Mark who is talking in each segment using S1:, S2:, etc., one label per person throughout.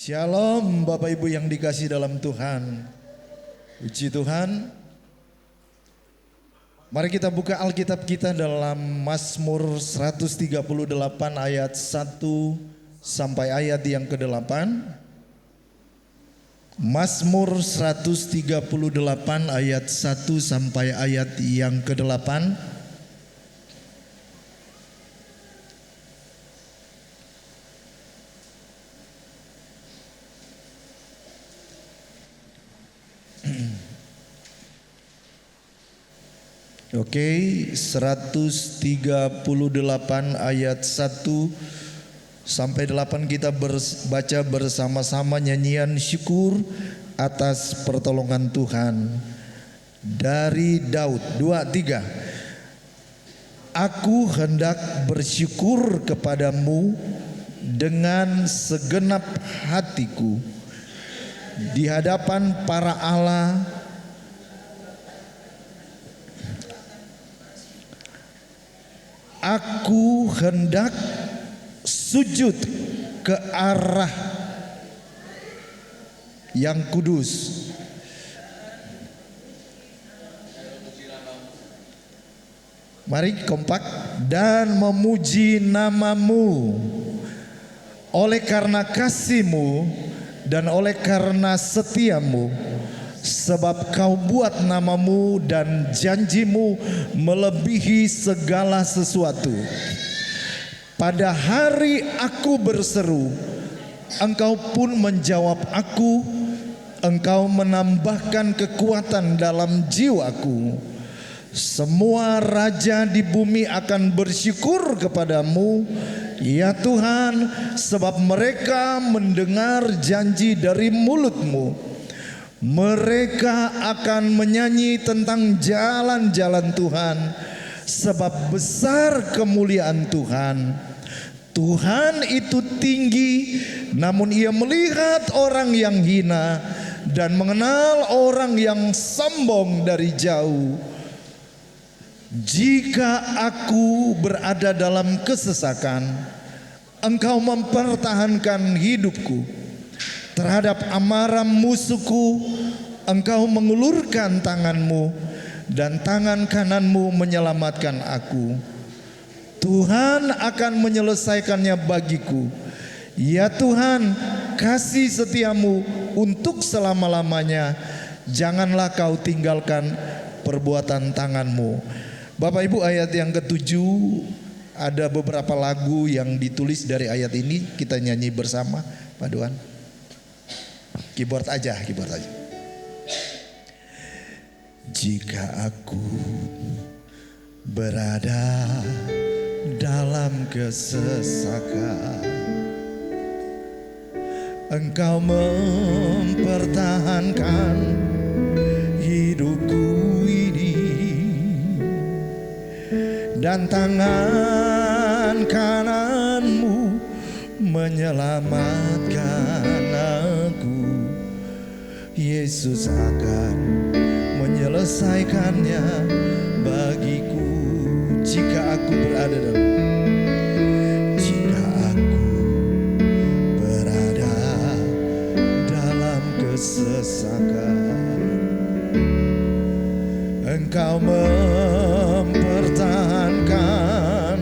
S1: Shalom Bapak Ibu yang dikasih dalam Tuhan. Puji Tuhan. Mari kita buka Alkitab kita dalam Mazmur 138 ayat 1 sampai ayat yang ke-8. Mazmur 138 ayat 1 sampai ayat yang ke-8. Oke, 138 ayat 1 sampai 8 kita baca bersama-sama nyanyian syukur atas pertolongan Tuhan. Dari Daud, 2, 3. Aku hendak bersyukur kepadamu dengan segenap hatiku di hadapan para Allah. Aku hendak sujud ke arah yang kudus. Mari kompak. Dan memuji namamu oleh karena kasih-Mu dan oleh karena setiamu. Sebab kau buat namamu dan janjimu melebihi segala sesuatu. Pada hari aku berseru, engkau pun menjawab aku. Engkau menambahkan kekuatan dalam jiwaku. Semua raja di bumi akan bersyukur kepadamu, ya Tuhan, sebab mereka mendengar janji dari mulut-Mu. Mereka akan menyanyi tentang jalan-jalan Tuhan, sebab besar kemuliaan Tuhan. Tuhan itu tinggi, namun Ia melihat orang yang hina dan mengenal orang yang sombong dari jauh. Jika aku berada dalam kesesakan, Engkau mempertahankan hidupku. Terhadap amarah musuhku, Engkau mengulurkan tangan-Mu, dan tangan kanan-Mu menyelamatkan aku. Tuhan akan menyelesaikannya bagiku. Ya Tuhan, kasih setiamu untuk selama-lamanya. Janganlah Kau tinggalkan perbuatan tangan-Mu. Bapak Ibu, ayat yang ke-7, ada beberapa lagu yang ditulis dari ayat ini. Kita nyanyi bersama, paduan. Keyboard aja. Jika aku berada dalam kesesakan, Engkau mempertahankan hidupku ini, dan tangan kanan-Mu menyelamatkan aku. Yesus akan menyelesaikannya bagiku. Jika aku berada dalam kesesakan, Engkau mempertahankan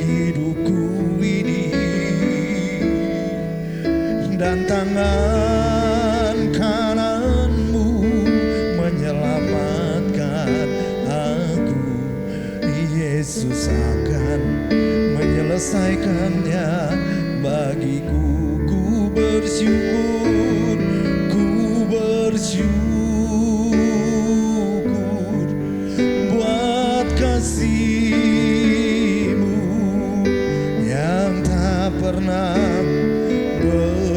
S1: hidupku ini, dan tangan kanan-Mu menyelamatkan aku. Yesus akan menyelesaikannya bagiku. Ku bersyukur buat kasih-Mu yang tak pernah bersyukur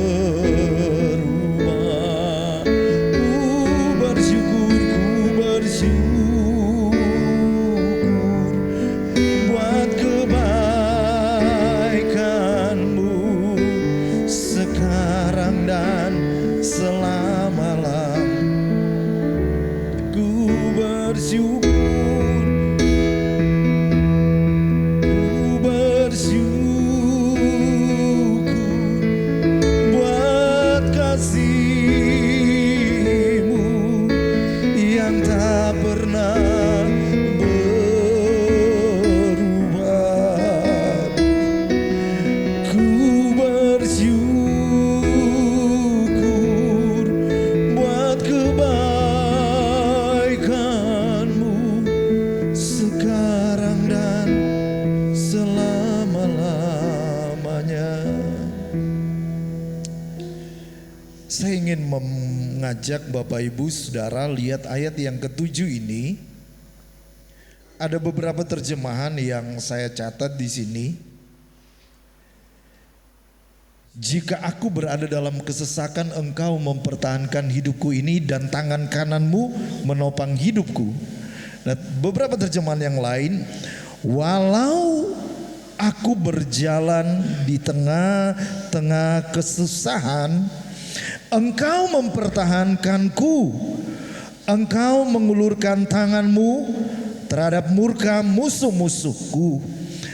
S1: Saya ingin mengajak Bapak Ibu Saudara lihat ayat yang ketujuh ini. Ada beberapa terjemahan yang saya catat di sini. Jika aku berada dalam kesesakan, engkau mempertahankan hidupku ini, dan tangan kananmu menopang hidupku. Nah, beberapa terjemahan yang lain, walau aku berjalan di tengah-tengah kesusahan, engkau mempertahankanku. Engkau mengulurkan tanganmu terhadap murka musuh-musuhku,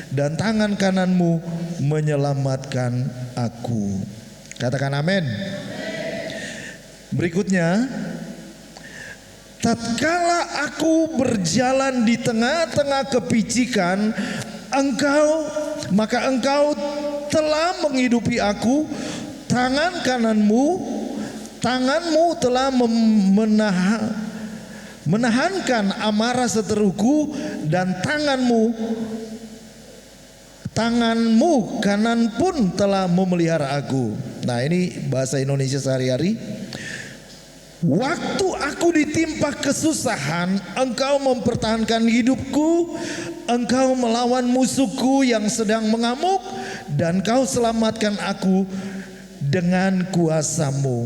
S1: dan tangan kananmu menyelamatkan aku. Katakan amin. Berikutnya, tatkala aku berjalan di tengah-tengah kepicikan, maka engkau telah menghidupi aku. Tanganmu telah menahankan amarah seteruku, dan tanganmu kanan pun telah memelihara aku. Nah, ini bahasa Indonesia sehari-hari. Waktu aku ditimpa kesusahan, engkau mempertahankan hidupku. Engkau melawan musuhku yang sedang mengamuk, dan kau selamatkan aku dengan kuasamu.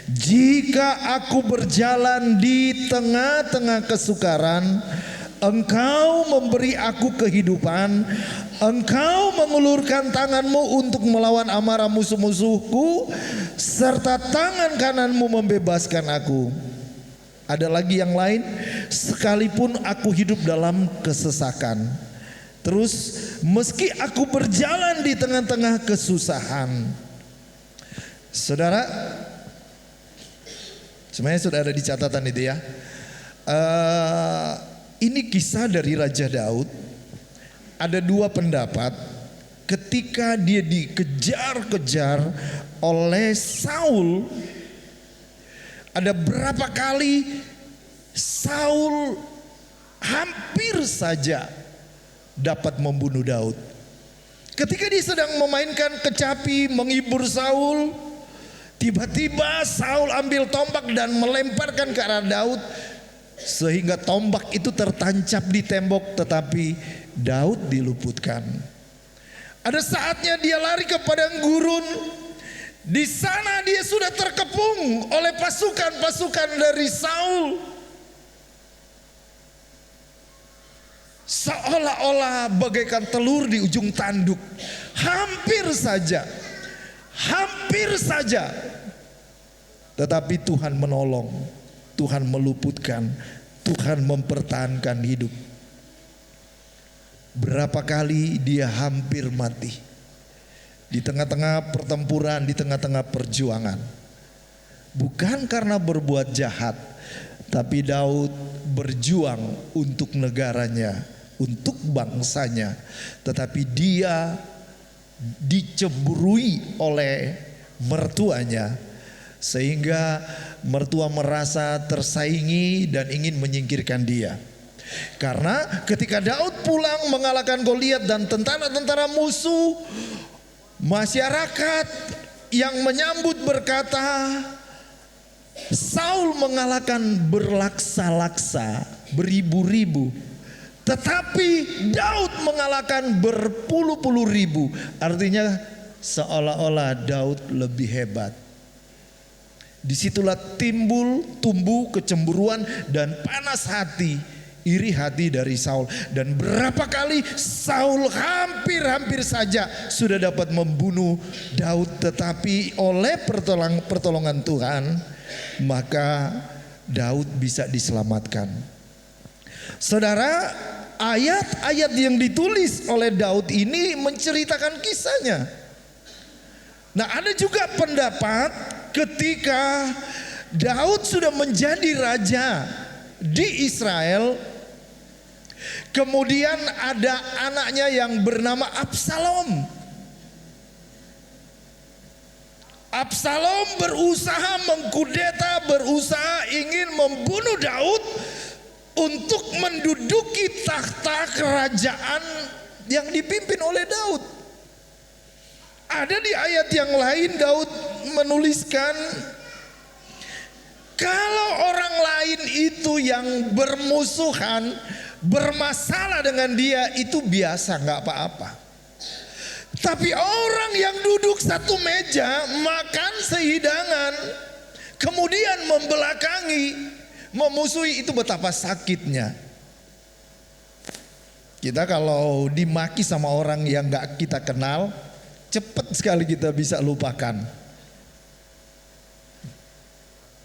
S1: Jika aku berjalan di tengah-tengah kesukaran, engkau memberi aku kehidupan. Engkau mengulurkan tanganmu untuk melawan amarah musuh-musuhku, serta tangan kananmu membebaskan aku. Ada lagi yang lain, sekalipun aku hidup dalam kesesakan. Terus, meski aku berjalan di tengah-tengah kesusahan. Saudara, sebenarnya sudah ada di catatan itu ya. Ini kisah dari Raja Daud. Ada dua pendapat ketika dia dikejar-kejar oleh Saul. Ada berapa kali Saul hampir saja dapat membunuh Daud. Ketika dia sedang memainkan kecapi menghibur Saul, tiba-tiba Saul ambil tombak dan melemparkan ke arah Daud, sehingga tombak itu tertancap di tembok, tetapi Daud diluputkan. Ada saatnya dia lari ke padang gurun. Di sana dia sudah terkepung oleh pasukan-pasukan dari Saul. Seolah-olah bagaikan telur di ujung tanduk. Hampir saja. Tetapi Tuhan menolong, Tuhan meluputkan, Tuhan mempertahankan hidup. Berapa kali dia hampir mati di tengah-tengah pertempuran, di tengah-tengah perjuangan. Bukan karena berbuat jahat, tapi Daud berjuang untuk negaranya, untuk bangsanya. Tetapi dia dicemburui oleh mertuanya, sehingga mertua merasa tersaingi dan ingin menyingkirkan dia. Karena ketika Daud pulang mengalahkan Goliat dan tentara-tentara musuh, masyarakat yang menyambut berkata, Saul mengalahkan berlaksa-laksa, beribu-ribu, tetapi Daud mengalahkan berpuluh-puluh ribu. Artinya seolah-olah Daud lebih hebat. Disitulah tumbuh kecemburuan dan panas hati, iri hati dari Saul. Dan berapa kali Saul hampir saja sudah dapat membunuh Daud, tetapi oleh pertolongan Tuhan, maka Daud bisa diselamatkan. Saudara, ayat-ayat yang ditulis oleh Daud ini menceritakan kisahnya. Nah, ada juga pendapat ketika Daud sudah menjadi raja di Israel, kemudian ada anaknya yang bernama Absalom. Absalom berusaha mengkudeta, berusaha ingin membunuh Daud untuk menduduki takhta kerajaan yang dipimpin oleh Daud. Ada di ayat yang lain Daud menuliskan, Kalau orang lain itu yang bermusuhan, bermasalah dengan dia, itu biasa, nggak apa-apa. Tapi orang yang duduk satu meja, makan sehidangan, kemudian membelakangi, memusuhi, itu betapa sakitnya. Kita kalau dimaki sama orang yang nggak kita kenal, cepat sekali kita bisa lupakan.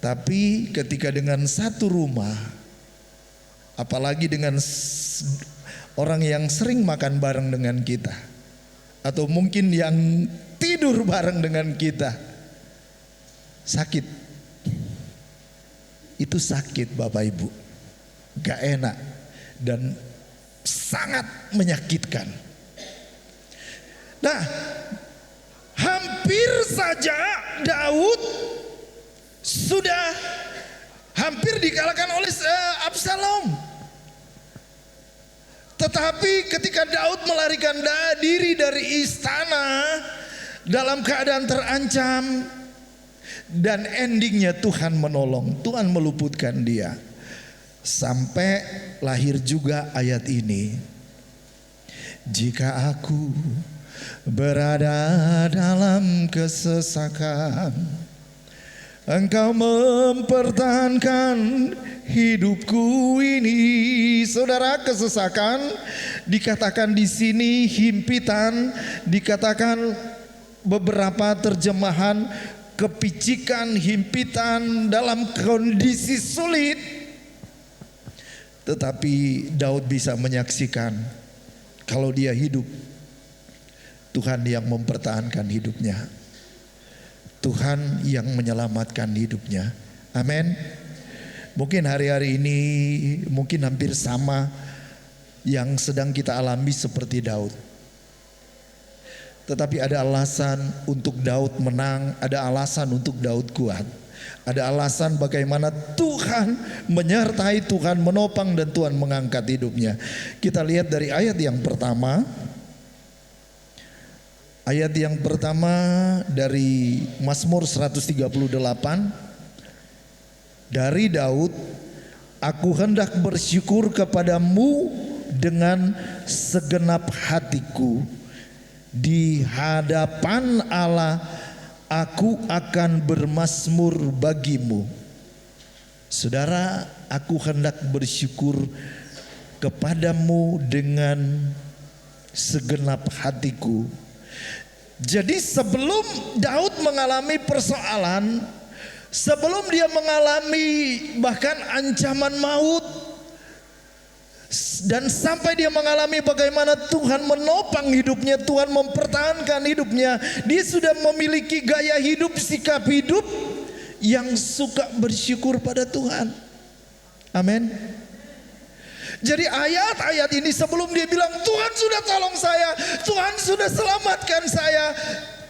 S1: Tapi ketika dengan satu rumah, apalagi dengan orang yang sering makan bareng dengan kita, atau mungkin yang tidur bareng dengan kita, sakit. Itu sakit Bapak Ibu, gak enak dan sangat menyakitkan. Nah, hampir saja Daud sudah hampir dikalahkan oleh Absalom. Tetapi ketika Daud melarikan diri dari istana dalam keadaan terancam, dan endingnya Tuhan menolong, Tuhan meluputkan dia. Sampai lahir juga ayat ini. Jika aku berada dalam kesesakan, Engkau mempertahankan hidupku ini. Saudara, kesesakan dikatakan di sini himpitan, dikatakan beberapa terjemahan kepicikan, himpitan dalam kondisi sulit. Tetapi Daud bisa menyaksikan kalau dia hidup, Tuhan yang mempertahankan hidupnya, Tuhan yang menyelamatkan hidupnya. Amin. Mungkin hari-hari ini mungkin hampir sama yang sedang kita alami seperti Daud. Tetapi ada alasan untuk Daud menang, ada alasan untuk Daud kuat. Ada alasan bagaimana Tuhan menyertai, Tuhan menopang, dan Tuhan mengangkat hidupnya. Kita lihat dari ayat yang pertama. Ayat yang pertama dari Mazmur 138. Dari Daud, aku hendak bersyukur kepadamu dengan segenap hatiku. Di hadapan Allah aku akan bermazmur bagimu. Saudara, aku hendak bersyukur kepadamu dengan segenap hatiku. Jadi sebelum Daud mengalami persoalan, sebelum dia mengalami bahkan ancaman maut, dan sampai dia mengalami bagaimana Tuhan menopang hidupnya, Tuhan mempertahankan hidupnya, dia sudah memiliki gaya hidup, sikap hidup yang suka bersyukur pada Tuhan. Amin. Jadi ayat-ayat ini sebelum dia bilang Tuhan sudah tolong saya, Tuhan sudah selamatkan saya,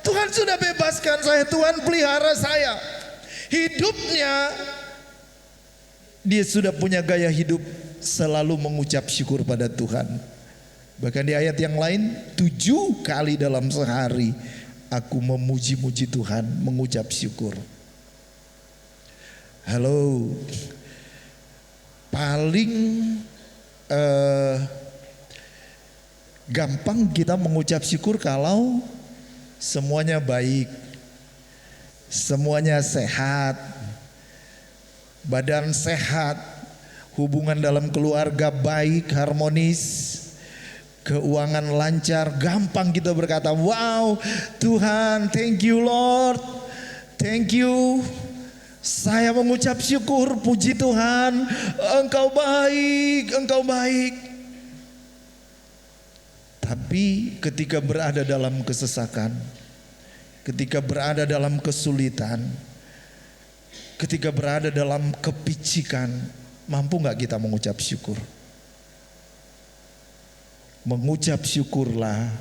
S1: Tuhan sudah bebaskan saya, Tuhan pelihara saya, hidupnya dia sudah punya gaya hidup selalu mengucap syukur pada Tuhan. Bahkan di ayat yang lain 7 kali dalam sehari aku memuji-muji Tuhan, mengucap syukur. Halo, paling gampang kita mengucap syukur kalau semuanya baik, semuanya sehat, badan sehat, hubungan dalam keluarga baik, harmonis, keuangan lancar. Gampang kita berkata, wow Tuhan, thank you Lord, thank you. Saya mengucap syukur, puji Tuhan, Engkau baik, Engkau baik. Tapi ketika berada dalam kesesakan, ketika berada dalam kesulitan, ketika berada dalam kepicikan, mampu gak kita mengucap syukur? Mengucap syukurlah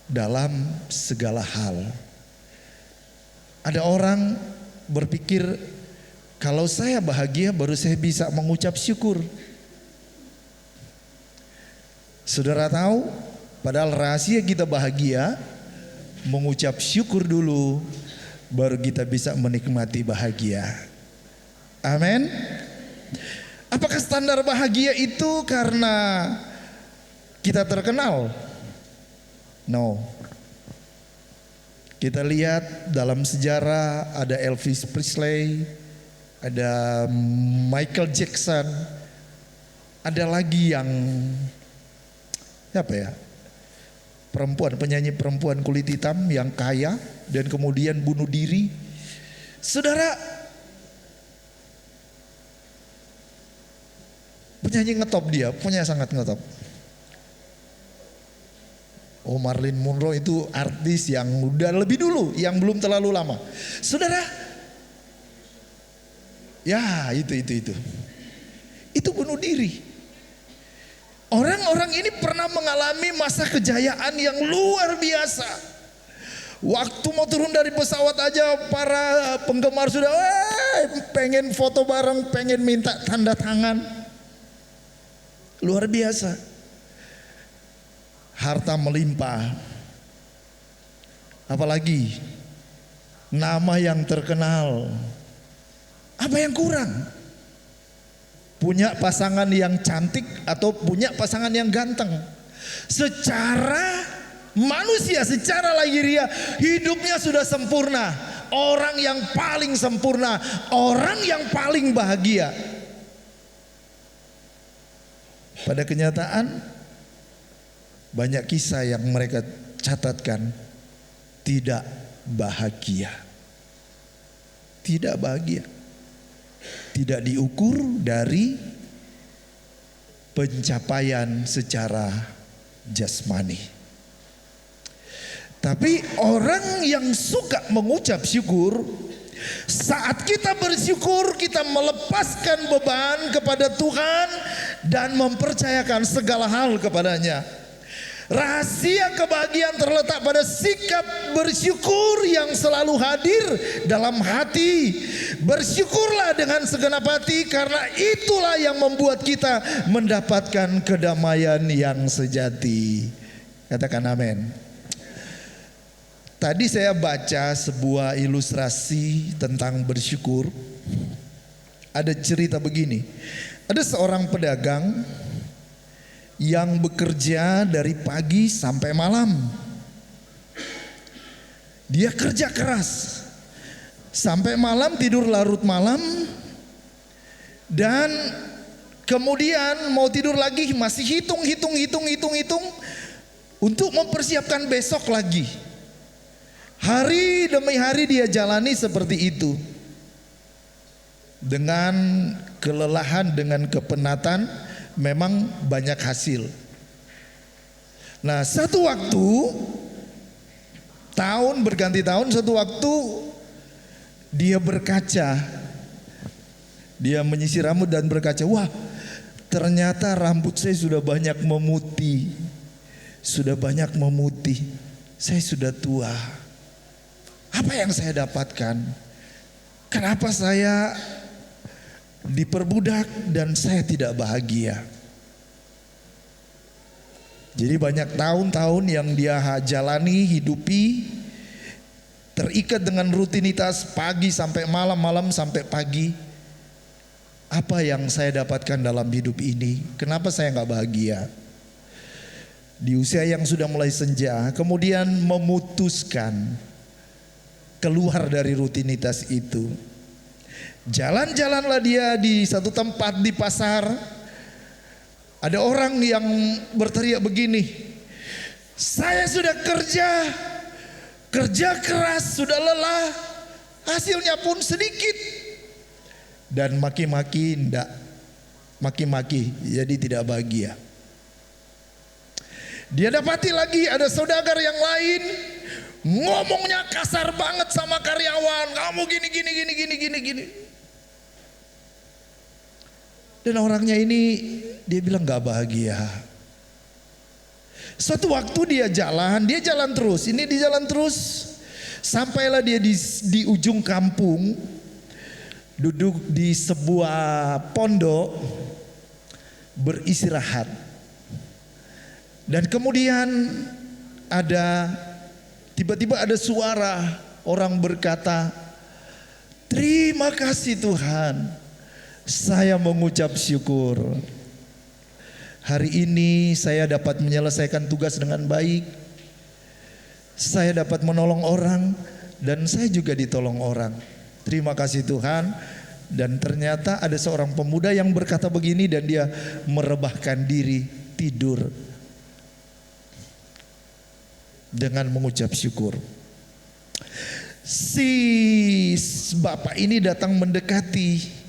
S1: dalam segala hal. Ada orang berpikir kalau saya bahagia baru saya bisa mengucap syukur. Saudara tahu, padahal rahasia kita bahagia mengucap syukur dulu, baru kita bisa menikmati bahagia. Amin. Apakah standar bahagia itu karena kita terkenal? No. Kita lihat dalam sejarah ada Elvis Presley, ada Michael Jackson, ada lagi yang apa ya? Penyanyi perempuan kulit hitam yang kaya dan kemudian bunuh diri. Saudara, penyanyi ngetop dia, punya sangat ngetop. Oh, Marilyn Monroe itu artis yang udah lebih dulu, yang belum terlalu lama. Saudara, ya itu bunuh diri. Orang-orang ini pernah mengalami masa kejayaan yang luar biasa. Waktu mau turun dari pesawat aja para penggemar sudah pengen foto bareng, pengen minta tanda tangan. Luar biasa. Harta melimpah. Apalagi nama yang terkenal. Apa yang kurang? Punya pasangan yang cantik atau punya pasangan yang ganteng. Secara manusia, secara lahiriah hidupnya sudah sempurna. Orang yang paling sempurna, orang yang paling bahagia. Pada kenyataan banyak kisah yang mereka catatkan tidak bahagia. Tidak bahagia. Tidak diukur dari pencapaian secara jasmani. Tapi orang yang suka mengucap syukur, saat kita bersyukur kita melepaskan beban kepada Tuhan dan mempercayakan segala hal kepadanya. Rahasia kebahagiaan terletak pada sikap bersyukur yang selalu hadir dalam hati. Bersyukurlah dengan segenap hati, karena itulah yang membuat kita mendapatkan kedamaian yang sejati. Katakan amin. Tadi saya baca sebuah ilustrasi tentang bersyukur. Ada cerita begini. Ada seorang pedagang yang bekerja dari pagi sampai malam. Dia kerja keras sampai malam, tidur larut malam, dan kemudian mau tidur lagi masih hitung untuk mempersiapkan besok lagi. Hari demi hari dia jalani seperti itu, dengan kelelahan, dengan kepenatan. Memang banyak hasil. Nah, satu waktu, tahun berganti tahun, satu waktu dia berkaca. Dia menyisir rambut dan berkaca. Wah, ternyata rambut saya sudah banyak memutih. Sudah banyak memutih. Saya sudah tua. Apa yang saya dapatkan? Kenapa saya diperbudak dan saya tidak bahagia? Jadi banyak tahun-tahun yang dia jalani, hidupi, terikat dengan rutinitas pagi sampai malam, malam sampai pagi. Apa yang saya dapatkan dalam hidup ini? Kenapa saya nggak bahagia? Di usia yang sudah mulai senja, kemudian memutuskan keluar dari rutinitas itu. Jalan-jalanlah dia di satu tempat di pasar. Ada orang yang berteriak begini, saya sudah kerja keras, sudah lelah, hasilnya pun sedikit. Dan maki-maki, jadi tidak bahagia. Dia dapati lagi ada saudagar yang lain, ngomongnya kasar banget sama karyawan, kamu gini. Dan orangnya ini dia bilang gak bahagia. Suatu waktu dia jalan terus. Ini di jalan terus. Sampailah dia di ujung kampung. Duduk di sebuah pondok beristirahat. Dan kemudian tiba-tiba ada suara orang berkata, terima kasih Tuhan. Saya mengucap syukur. Hari ini saya dapat menyelesaikan tugas dengan baik. Saya dapat menolong orang dan saya juga ditolong orang. Terima kasih Tuhan. Dan ternyata ada seorang pemuda yang berkata begini dan dia merebahkan diri tidur dengan mengucap syukur. Si bapak ini datang mendekati.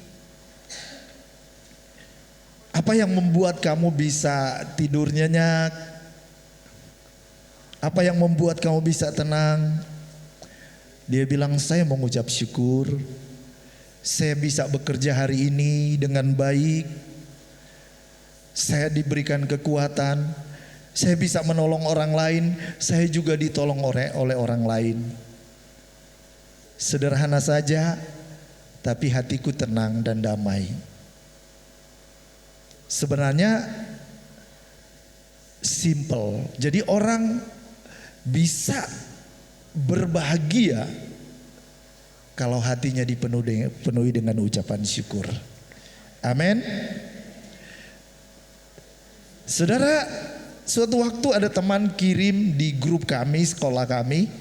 S1: Apa yang membuat kamu bisa tidur nyenyak? Apa yang membuat kamu bisa tenang? Dia bilang, saya mengucap syukur. Saya bisa bekerja hari ini dengan baik. Saya diberikan kekuatan. Saya bisa menolong orang lain. Saya juga ditolong oleh orang lain. Sederhana saja, tapi hatiku tenang dan damai. Sebenarnya simple. Jadi orang bisa berbahagia kalau hatinya dipenuhi dengan ucapan syukur. Amin. Saudara, suatu waktu ada teman kirim di grup kami, sekolah kami,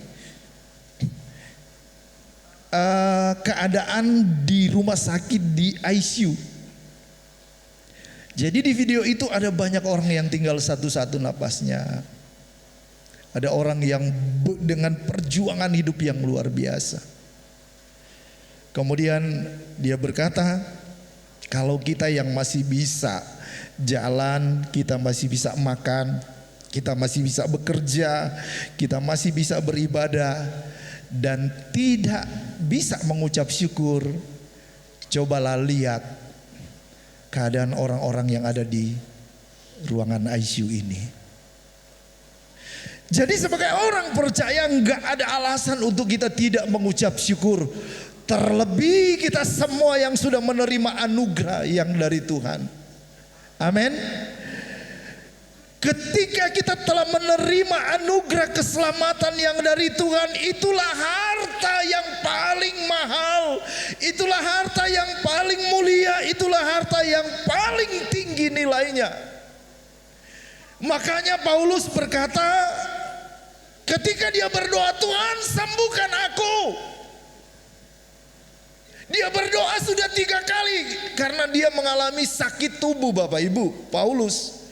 S1: keadaan di rumah sakit di ICU. Jadi di video itu ada banyak orang yang tinggal satu-satu napasnya. Ada orang yang dengan perjuangan hidup yang luar biasa. Kemudian dia berkata, kalau kita yang masih bisa jalan, kita masih bisa makan, kita masih bisa bekerja, kita masih bisa beribadah, dan tidak bisa mengucap syukur, cobalah lihat keadaan orang-orang yang ada di ruangan ICU ini. Jadi sebagai orang percaya nggak ada alasan untuk kita tidak mengucap syukur. Terlebih kita semua yang sudah menerima anugerah yang dari Tuhan. Amin. Ketika kita telah menerima anugerah keselamatan yang dari Tuhan, itulah harta yang paling mahal, itulah harta yang paling mulia, itulah harta yang paling tinggi nilainya. Makanya Paulus berkata, ketika dia berdoa, Tuhan sembuhkan aku. Dia berdoa sudah 3 kali karena dia mengalami sakit tubuh, Bapak Ibu. Paulus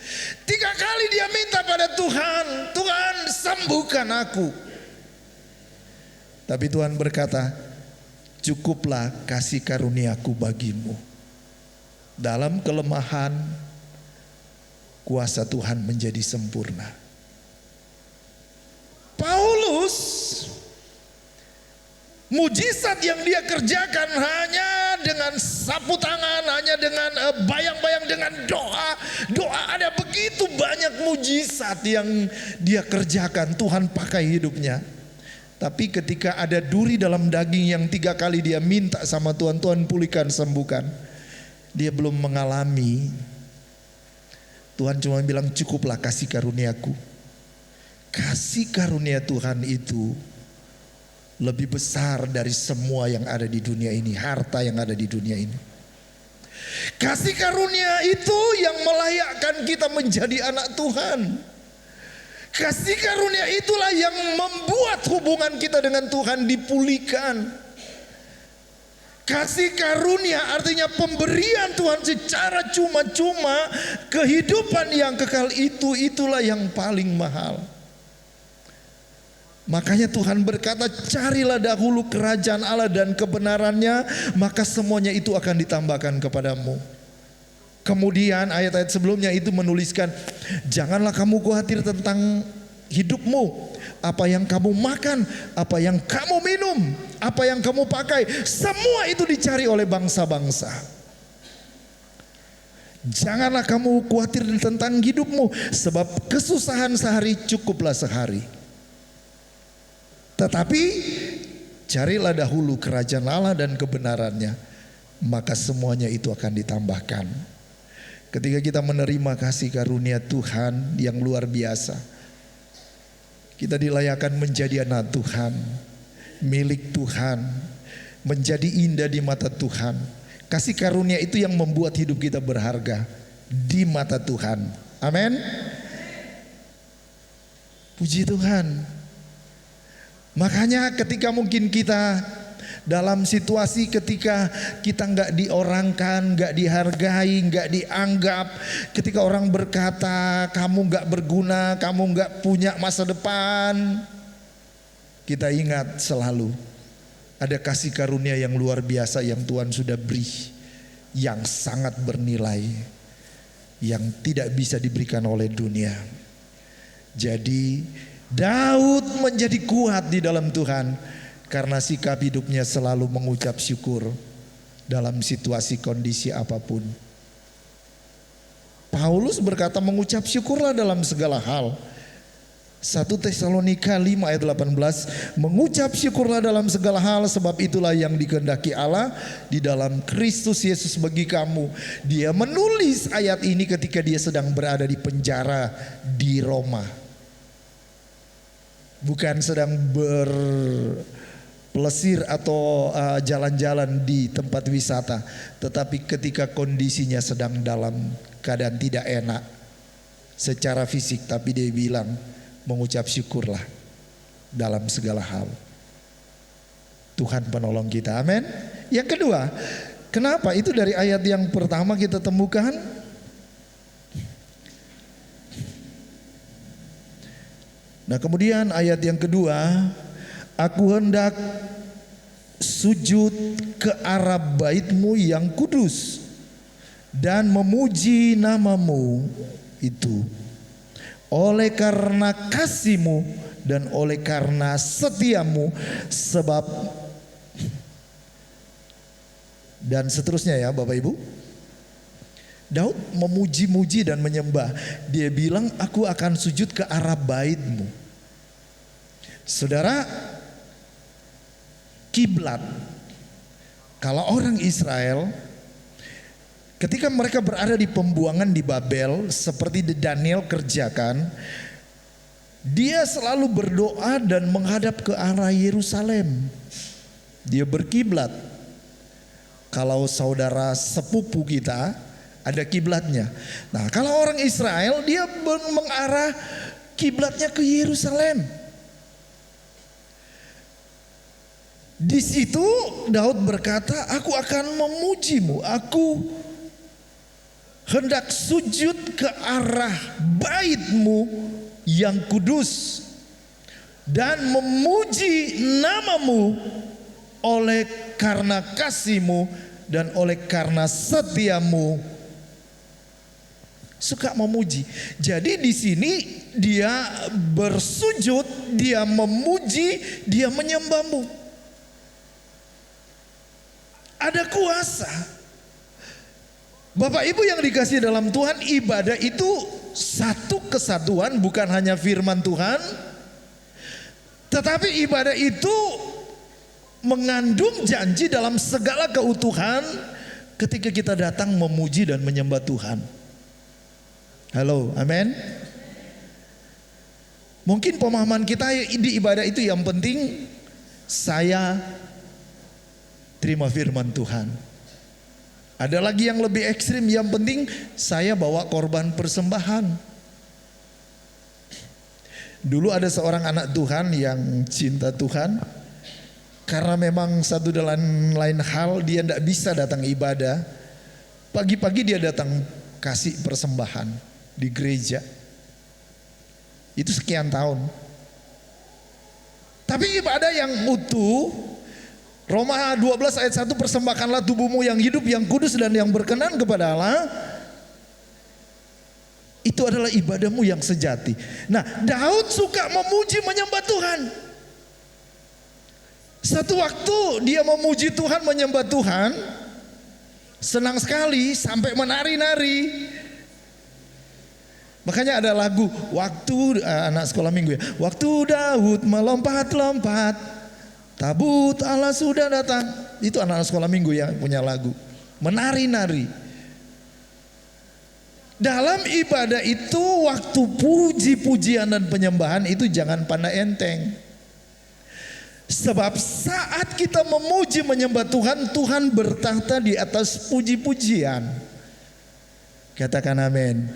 S1: 3 kali dia minta pada Tuhan, Tuhan sembuhkan aku. Tapi Tuhan berkata, cukuplah kasih karuniaku bagimu. Dalam kelemahan, kuasa Tuhan menjadi sempurna. Paulus, mujizat yang dia kerjakan hanya dengan sapu tangan, hanya dengan bayang-bayang, dengan doa. Doa, ada begitu banyak mujizat yang dia kerjakan. Tuhan pakai hidupnya. Tapi ketika ada duri dalam daging yang 3 kali dia minta sama Tuhan, Tuhan pulihkan, sembuhkan, dia belum mengalami. Tuhan cuma bilang, cukuplah kasih karuniaku. Kasih karunia Tuhan itu lebih besar dari semua yang ada di dunia ini, harta yang ada di dunia ini. Kasih karunia itu yang melayakkan kita menjadi anak Tuhan. Kasih karunia itulah yang membuat hubungan kita dengan Tuhan dipulihkan. Kasih karunia artinya pemberian Tuhan secara cuma-cuma, kehidupan yang kekal itulah yang paling mahal. Makanya Tuhan berkata, carilah dahulu kerajaan Allah dan kebenarannya, maka semuanya itu akan ditambahkan kepadamu. Kemudian ayat-ayat sebelumnya itu menuliskan, janganlah kamu khawatir tentang hidupmu, apa yang kamu makan, apa yang kamu minum, apa yang kamu pakai, semua itu dicari oleh bangsa-bangsa. Janganlah kamu khawatir tentang hidupmu, sebab kesusahan sehari cukuplah sehari. Tetapi carilah dahulu kerajaan Allah dan kebenarannya, maka semuanya itu akan ditambahkan. Ketika kita menerima kasih karunia Tuhan yang luar biasa, kita dilayakkan menjadi anak Tuhan, milik Tuhan, menjadi indah di mata Tuhan. Kasih karunia itu yang membuat hidup kita berharga di mata Tuhan. Amin. Puji Tuhan. Makanya ketika mungkin kita dalam situasi ketika kita nggak diorangkan, nggak dihargai, nggak dianggap, ketika orang berkata kamu nggak berguna, kamu nggak punya masa depan, kita ingat selalu ada kasih karunia yang luar biasa yang Tuhan sudah beri, yang sangat bernilai, yang tidak bisa diberikan oleh dunia. Jadi Daud menjadi kuat di dalam Tuhan karena sikap hidupnya selalu mengucap syukur dalam situasi kondisi apapun. Paulus berkata mengucap syukurlah dalam segala hal. 1 Tesalonika 5 ayat 18, mengucap syukurlah dalam segala hal sebab itulah yang dikehendaki Allah di dalam Kristus Yesus bagi kamu. Dia menulis ayat ini ketika dia sedang berada di penjara di Roma. Bukan sedang pelesir atau jalan-jalan di tempat wisata, tetapi ketika kondisinya sedang dalam keadaan tidak enak secara fisik, tapi dia bilang mengucap syukurlah dalam segala hal. Tuhan penolong kita, amin. Yang kedua, kenapa itu dari ayat yang pertama kita temukan? Nah kemudian ayat yang kedua, aku hendak sujud ke arah bait-Mu yang kudus dan memuji nama-Mu itu oleh karena kasih-Mu dan oleh karena setia-Mu, sebab dan seterusnya ya Bapak Ibu. Daud memuji-muji dan menyembah. Dia bilang aku akan sujud ke arah bait-Mu. Saudara, kiblat, kalau orang Israel ketika mereka berada di pembuangan di Babel seperti Daniel kerjakan, dia selalu berdoa dan menghadap ke arah Yerusalem. Dia berkiblat. Kalau saudara sepupu kita ada kiblatnya. Nah, kalau orang Israel dia mengarah kiblatnya ke Yerusalem. Di situ Daud berkata, aku akan memuji-Mu, aku hendak sujud ke arah bait-Mu yang kudus dan memuji nama-Mu oleh karena kasih-Mu dan oleh karena setia-Mu. Suka memuji. Jadi di sini dia bersujud, dia memuji, dia menyembah-Mu. Ada kuasa. Bapak Ibu yang dikasihi dalam Tuhan, ibadah itu satu kesatuan, bukan hanya firman Tuhan, tetapi ibadah itu mengandung janji dalam segala keutuhan ketika kita datang memuji dan menyembah Tuhan. Halo, amin. Mungkin pemahaman kita di ibadah itu yang penting saya terima firman Tuhan. Ada lagi yang lebih ekstrim, yang penting saya bawa korban persembahan. Dulu ada seorang anak Tuhan yang cinta Tuhan, karena memang satu dan lain hal dia tidak bisa datang ibadah. Pagi-pagi dia datang kasih persembahan di gereja. Itu sekian tahun. Tapi ibadah yang utuh, Roma 12 ayat 1, persembahkanlah tubuhmu yang hidup, yang kudus dan yang berkenan kepada Allah. Itu adalah ibadahmu yang sejati. Nah, Daud suka memuji menyembah Tuhan. Satu waktu dia memuji Tuhan, menyembah Tuhan, senang sekali sampai menari-nari. Makanya ada lagu waktu anak sekolah minggu ya. Waktu Daud melompat-lompat, tabut Allah sudah datang. Itu anak sekolah minggu yang punya lagu. Menari-nari. Dalam ibadah itu waktu puji-pujian dan penyembahan itu jangan pandang enteng. Sebab saat kita memuji menyembah Tuhan, Tuhan bertahta di atas puji-pujian. Katakan amin.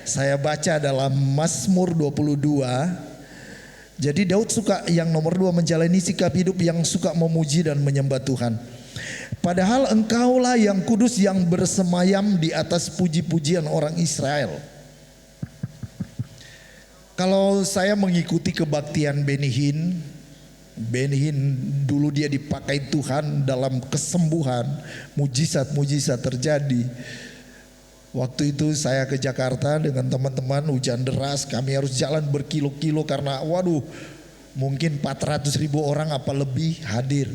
S1: Saya baca dalam Mazmur 22. Jadi Daud suka yang nomor 2, menjalani sikap hidup yang suka memuji dan menyembah Tuhan. Padahal engkaulah yang kudus, yang bersemayam di atas puji-pujian orang Israel. Kalau saya mengikuti kebaktian Benny Hinn dulu dia dipakai Tuhan dalam kesembuhan, mujizat-mujizat terjadi. Waktu itu saya ke Jakarta dengan teman-teman, hujan deras, kami harus jalan berkilo-kilo karena mungkin 400.000 orang apa lebih hadir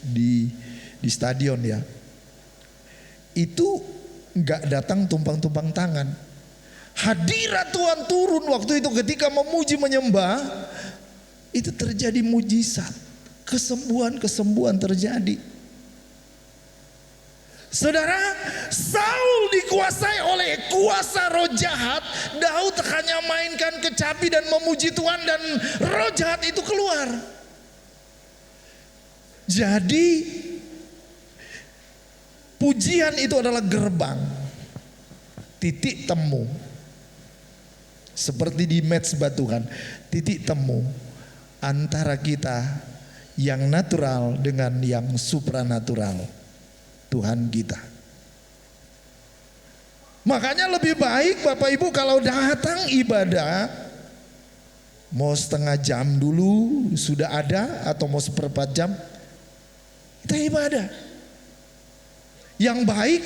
S1: di stadion ya. Itu gak datang tumpang-tumpang tangan. Hadirat Tuhan turun waktu itu ketika memuji menyembah. Itu terjadi mujizat, kesembuhan terjadi. Saudara, Saul dikuasai oleh kuasa roh jahat. Daud hanya mainkan kecapi dan memuji Tuhan, dan roh jahat itu keluar. Jadi pujian itu adalah gerbang, titik temu. Seperti di mezbah Tuhan, titik temu antara kita yang natural dengan yang supranatural, Tuhan kita. Makanya lebih baik Bapak Ibu kalau datang ibadah, mau setengah jam dulu sudah ada, atau mau seperempat jam, kita ibadah. Yang baik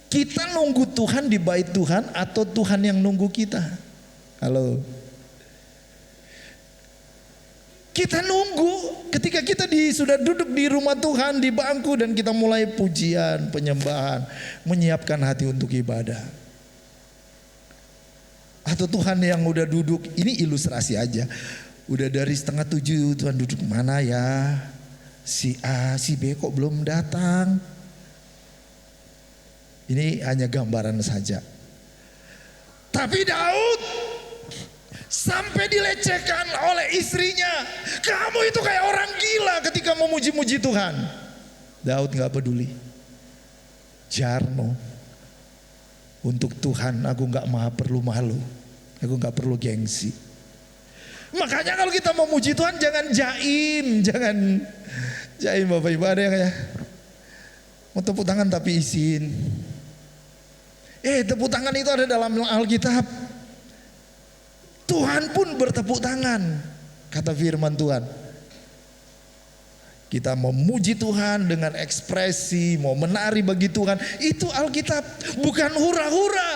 S1: kita nunggu Tuhan di bait Tuhan, atau Tuhan yang nunggu kita. Halo. Kita nunggu ketika kita sudah duduk di rumah Tuhan di bangku, dan kita mulai pujian, penyembahan, menyiapkan hati untuk ibadah. Atau Tuhan yang udah duduk, ini ilustrasi aja. Udah dari 6:30 Tuhan duduk, mana ya si A, si B kok belum datang. Ini hanya gambaran saja. Tapi Daud sampai dilecehkan oleh istrinya. Kamu itu kayak orang gila ketika memuji-muji Tuhan. Daud gak peduli. Jarno, untuk Tuhan aku gak perlu malu, aku gak perlu gengsi. Makanya kalau kita memuji Tuhan jangan jaim. Jangan jaim Bapak Ibu. Ada yang kayak mau tepuk tangan tapi izin. Tepuk tangan itu ada dalam Alkitab. Tuhan pun bertepuk tangan, kata firman Tuhan. Kita memuji Tuhan dengan ekspresi, mau menari bagi Tuhan, itu Alkitab, bukan hura-hura.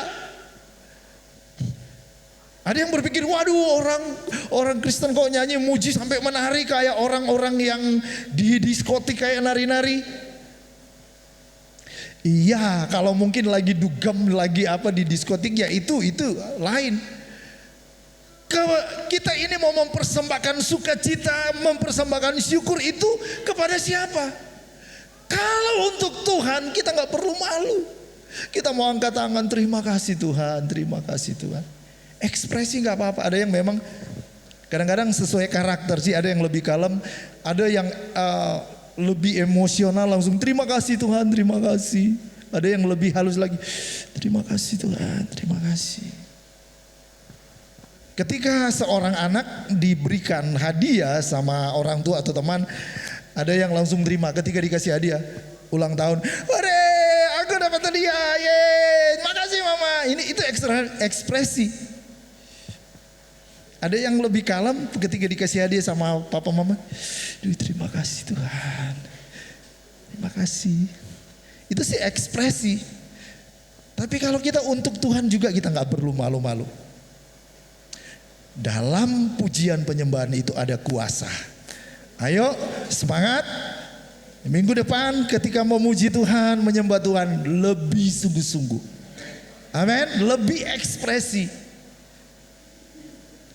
S1: Ada yang berpikir, waduh orang Kristen kok nyanyi muji sampai menari kayak orang-orang yang di diskotik kayak nari-nari. Iya, kalau mungkin lagi dugem, lagi apa di diskotik ya itu lain. Kita ini mau mempersembahkan sukacita, mempersembahkan syukur itu kepada siapa? Kalau untuk Tuhan kita nggak perlu malu. Kita mau angkat tangan, terima kasih Tuhan, terima kasih Tuhan. Ekspresi nggak apa-apa. Ada yang memang kadang-kadang sesuai karakter sih. Ada yang lebih kalem, ada yang lebih emosional langsung terima kasih Tuhan, terima kasih. Ada yang lebih halus lagi, terima kasih Tuhan, terima kasih. Ketika seorang anak diberikan hadiah sama orang tua atau teman, ada yang langsung terima ketika dikasih hadiah ulang tahun. Wore, aku dapat hadiah, ye, makasih mama. Itu ekspresi. Ada yang lebih kalem ketika dikasih hadiah sama papa mama. Terima kasih Tuhan, terima kasih. Itu sih ekspresi. Tapi kalau kita untuk Tuhan juga kita nggak perlu malu-malu. Dalam pujian penyembahan itu ada kuasa. Ayo semangat. Minggu depan ketika memuji Tuhan, menyembah Tuhan lebih sungguh-sungguh. Amin. Lebih ekspresi.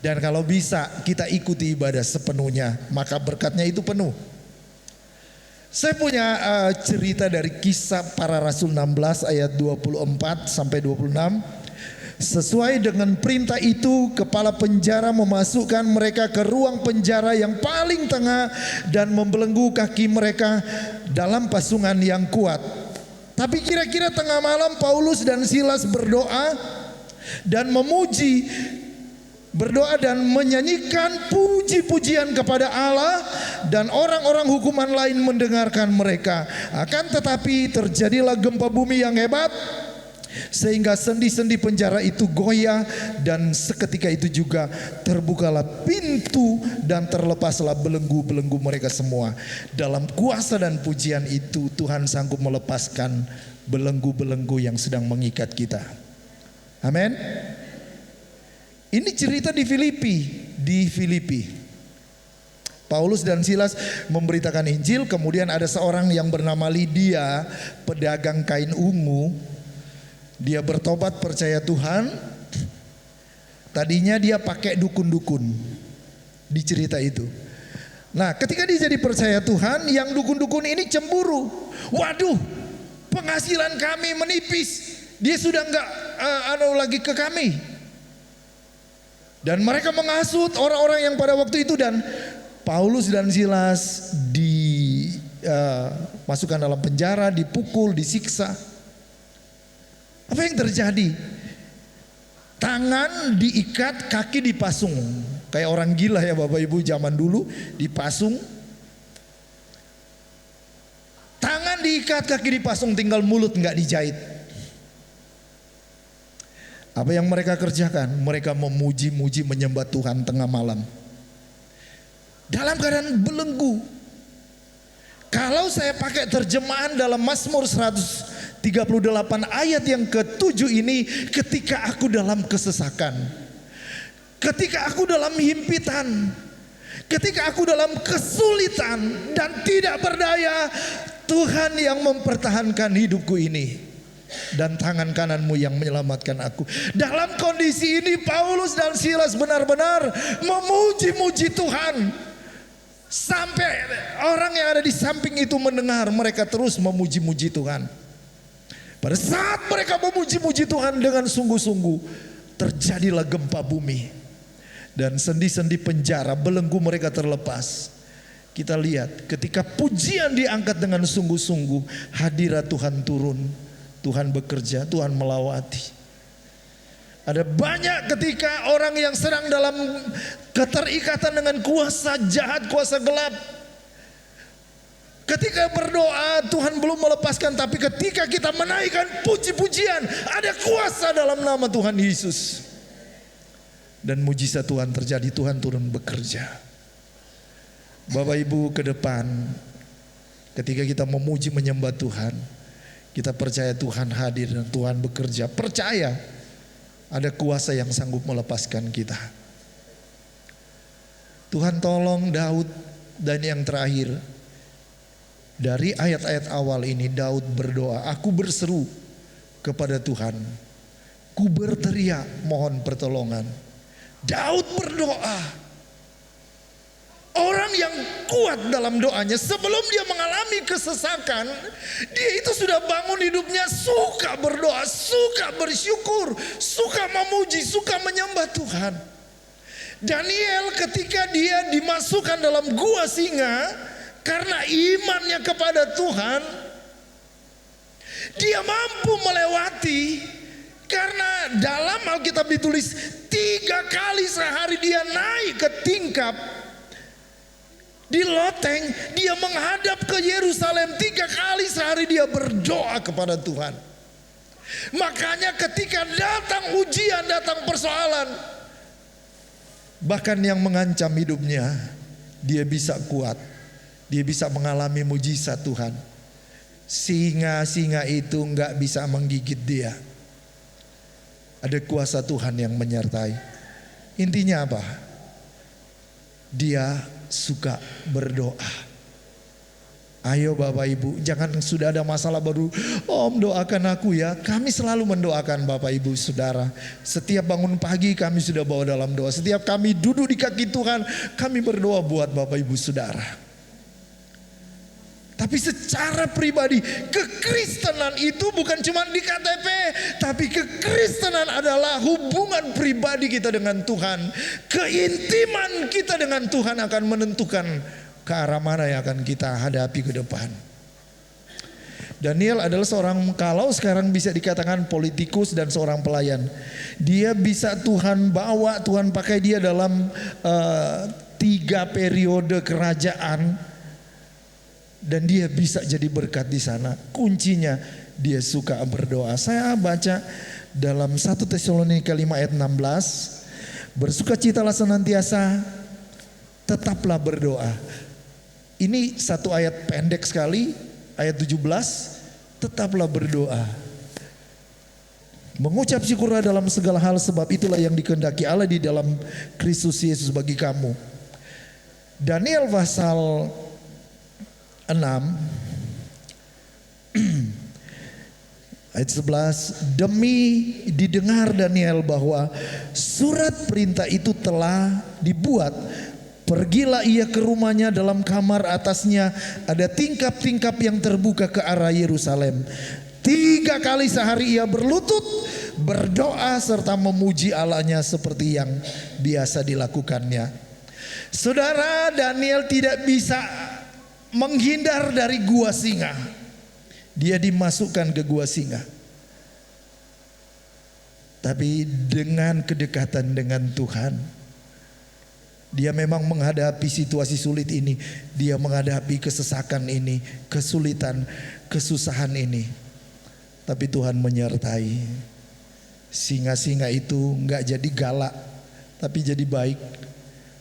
S1: Dan kalau bisa kita ikuti ibadah sepenuhnya, maka berkatnya itu penuh. Saya punya cerita dari Kisah Para Rasul 16 ayat 24 sampai 26. Sesuai dengan perintah itu, kepala penjara memasukkan mereka ke ruang penjara yang paling tengah dan membelenggu kaki mereka dalam pasungan yang kuat. Tapi kira-kira tengah malam Paulus dan Silas berdoa dan menyanyikan puji-pujian kepada Allah, dan orang-orang hukuman lain mendengarkan mereka. Akan tetapi terjadilah gempa bumi yang hebat sehingga sendi-sendi penjara itu goyah, dan seketika itu juga terbukalah pintu dan terlepaslah belenggu-belenggu mereka semua. Dalam kuasa dan pujian itu Tuhan sanggup melepaskan belenggu-belenggu yang sedang mengikat kita. Amin. Ini cerita di Filipi. Paulus dan Silas memberitakan Injil. Kemudian ada seorang yang bernama Lydia, pedagang kain ungu. Dia bertobat, percaya Tuhan. Tadinya dia pakai dukun-dukun di cerita itu. Nah, ketika dia jadi percaya Tuhan, yang dukun-dukun ini cemburu. Waduh, penghasilan kami menipis. Dia sudah enggak lagi ke kami. Dan mereka menghasut orang-orang yang pada waktu itu, dan Paulus dan Silas dimasukkan dalam penjara, dipukul, disiksa. Apa yang terjadi? Tangan diikat, kaki dipasung. Kayak orang gila ya Bapak Ibu zaman dulu, dipasung. Tangan diikat, kaki dipasung, tinggal mulut nggak dijahit. Apa yang mereka kerjakan? Mereka memuji-muji, menyembah Tuhan tengah malam dalam keadaan belenggu. Kalau saya pakai terjemahan dalam Mazmur 138 ayat yang ke-7 ini, ketika aku dalam kesesakan, ketika aku dalam himpitan, ketika aku dalam kesulitan dan tidak berdaya, Tuhan yang mempertahankan hidupku ini, dan tangan kananmu yang menyelamatkan aku. Dalam kondisi ini Paulus dan Silas benar-benar memuji-muji Tuhan, sampai orang yang ada di samping itu mendengar. Mereka terus memuji-muji Tuhan. Pada saat mereka memuji-muji Tuhan dengan sungguh-sungguh, terjadilah gempa bumi, dan sendi-sendi penjara, belenggu mereka terlepas. Kita lihat ketika pujian diangkat dengan sungguh-sungguh, hadirat Tuhan turun. Tuhan bekerja, Tuhan melawati. Ada banyak ketika orang yang sedang dalam keterikatan dengan kuasa jahat, kuasa gelap, ketika berdoa Tuhan belum melepaskan, tapi ketika kita menaikkan puji-pujian, ada kuasa dalam nama Tuhan Yesus, dan mujizat Tuhan terjadi. Tuhan turun bekerja. Bapak Ibu, ke depan ketika kita memuji menyembah Tuhan, kita percaya Tuhan hadir dan Tuhan bekerja. Percaya ada kuasa yang sanggup melepaskan kita. Tuhan tolong Daud. Dan yang terakhir, dari ayat-ayat awal ini Daud berdoa, aku berseru kepada Tuhan, ku berteriak mohon pertolongan. Daud berdoa. Orang yang kuat dalam doanya, sebelum dia mengalami kesesakan, dia itu sudah bangun hidupnya suka berdoa, suka bersyukur, suka memuji, suka menyembah Tuhan. Daniel ketika dia dimasukkan dalam gua singa, karena imannya kepada Tuhan, dia mampu melewati. Karena dalam Alkitab ditulis 3 kali sehari dia naik ke tingkap. Di loteng dia menghadap ke Yerusalem, 3 kali sehari dia berdoa kepada Tuhan. Makanya ketika datang ujian, datang persoalan, bahkan yang mengancam hidupnya, dia bisa kuat. Dia bisa mengalami mujizat Tuhan. Singa-singa itu nggak bisa menggigit dia. Ada kuasa Tuhan yang menyertai. Intinya apa? Dia suka berdoa. Ayo Bapak Ibu, jangan sudah ada masalah baru, Om doakan aku ya. Kami selalu mendoakan Bapak Ibu Saudara. Setiap bangun pagi kami sudah bawa dalam doa. Setiap kami duduk di kaki Tuhan, kami berdoa buat Bapak Ibu Saudara. Tapi secara pribadi, kekristenan itu bukan cuma di KTP, tapi kekristenan adalah hubungan pribadi kita dengan Tuhan. Keintiman kita dengan Tuhan akan menentukan ke arah mana yang akan kita hadapi ke depan. Daniel adalah seorang, kalau sekarang bisa dikatakan politikus dan seorang pelayan. Dia bisa Tuhan bawa, Tuhan pakai dia dalam 3 periode kerajaan. Dan dia bisa jadi berkat di sana. Kuncinya dia suka berdoa. Saya baca dalam 1 Tesalonika 5 ayat 16. Bersukacitalah senantiasa, tetaplah berdoa. Ini satu ayat pendek sekali, ayat 17. Tetaplah berdoa. Mengucap syukurlah dalam segala hal, sebab itulah yang dikehendaki Allah di dalam Kristus Yesus bagi kamu. Daniel pasal 6 ayat 11, demi didengar Daniel bahwa surat perintah itu telah dibuat, pergilah ia ke rumahnya, dalam kamar atasnya ada tingkap-tingkap yang terbuka ke arah Yerusalem. 3 kali sehari ia berlutut, berdoa serta memuji Allahnya seperti yang biasa dilakukannya. Saudara, Daniel tidak bisa menghindar dari gua singa. Dia dimasukkan ke gua singa. Tapi dengan kedekatan dengan Tuhan, dia memang menghadapi situasi sulit ini. Dia menghadapi kesesakan ini, kesulitan, kesusahan ini. Tapi Tuhan menyertai. Singa-singa itu gak jadi galak, tapi jadi baik.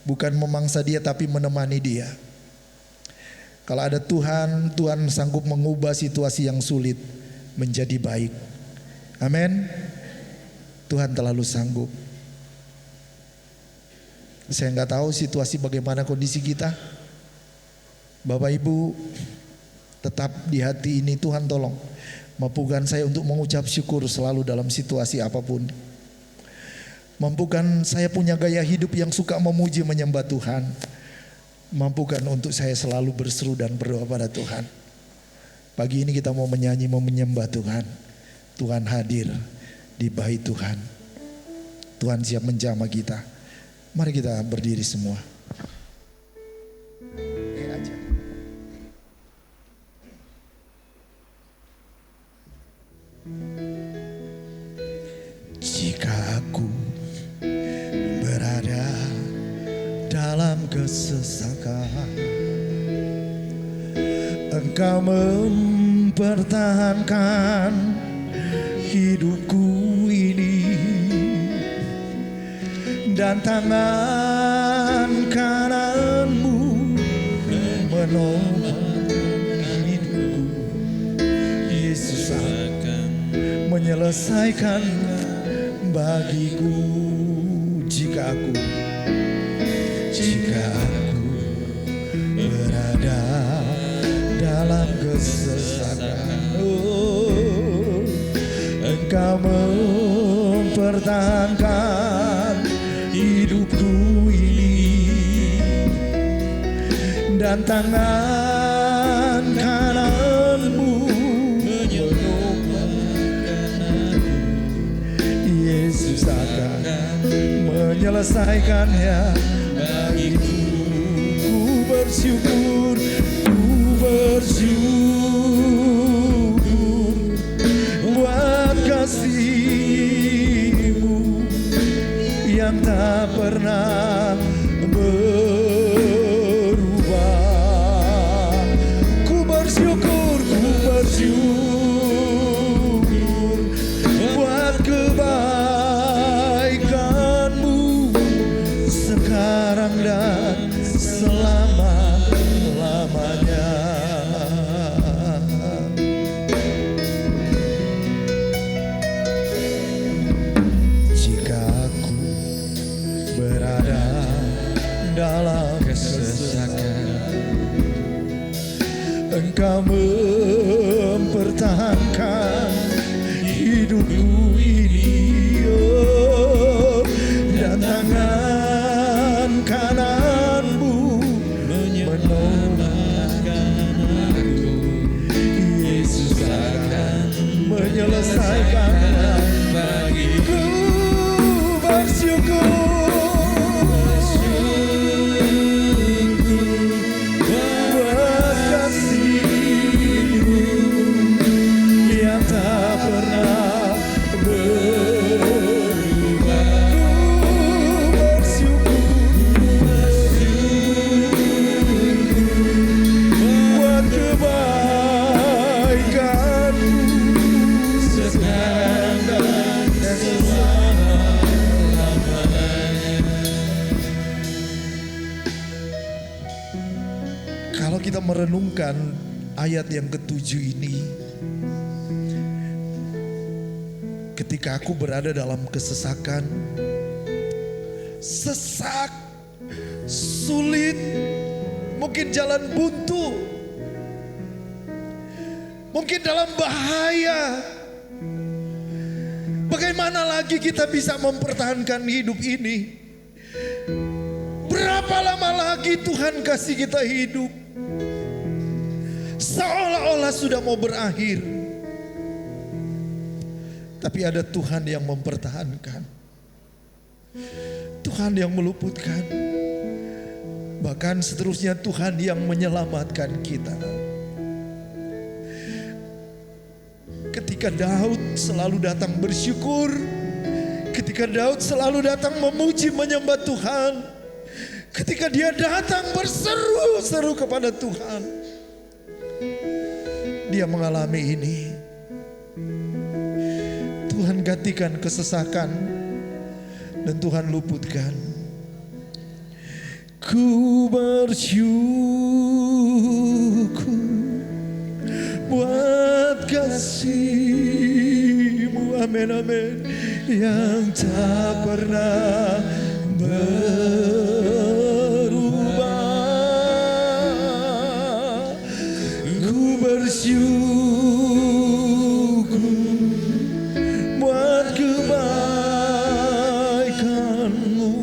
S1: Bukan memangsa dia, tapi menemani dia. Kalau ada Tuhan, Tuhan sanggup mengubah situasi yang sulit menjadi baik. Amin. Tuhan terlalu sanggup. Saya nggak tahu situasi bagaimana kondisi kita. Bapak Ibu, tetap di hati ini Tuhan tolong mampukan saya untuk mengucap syukur selalu dalam situasi apapun. Mampukan saya punya gaya hidup yang suka memuji menyembah Tuhan. Mampukan untuk saya selalu berseru dan berdoa pada Tuhan. Pagi ini kita mau menyanyi, mau menyembah Tuhan. Tuhan hadir di bait Tuhan. Tuhan siap menjamah kita. Mari kita berdiri semua. Jika aku berada dalam kesesakan, Engkau mempertahankan hidupku ini, dan tangan kananmu menopang hidupku. Yesus akan menyelesaikan bagiku. Jika aku berada dalam kesesakan, Engkau mempertahankan hidupku ini, dan tangan kananmu menopang aku. Yesus akan menyelesaikannya bagiku. Ku bersyukur buat kasih-Mu yang tak pernah berubah. Ku bersyukur buat kebaikan-Mu sekarang dan selama-lamanya. Jika aku berada dalam kesesakan, Engkau mempertahankan hidupku ini, dan tangan kanan menopangkan aku. merenungkan ayat yang ke-7 ini, ketika aku berada dalam kesesakan, sesak, sulit, mungkin jalan buntu, mungkin dalam bahaya, bagaimana lagi kita bisa mempertahankan hidup ini? Berapa lama lagi Tuhan kasih kita hidup? Seolah-olah sudah mau berakhir. Tapi ada Tuhan yang mempertahankan. Tuhan yang meluputkan. Bahkan seterusnya Tuhan yang menyelamatkan kita. Ketika Daud selalu datang bersyukur, ketika Daud selalu datang memuji menyembah Tuhan, ketika dia datang berseru-seru kepada Tuhan, dia mengalami ini. Tuhan gantikan kesesakan dan Tuhan luputkan. Ku bersyukur buat kasih-Mu, amin amin, yang tak pernah berubah. Ku bersyukur buat kebaikan-Mu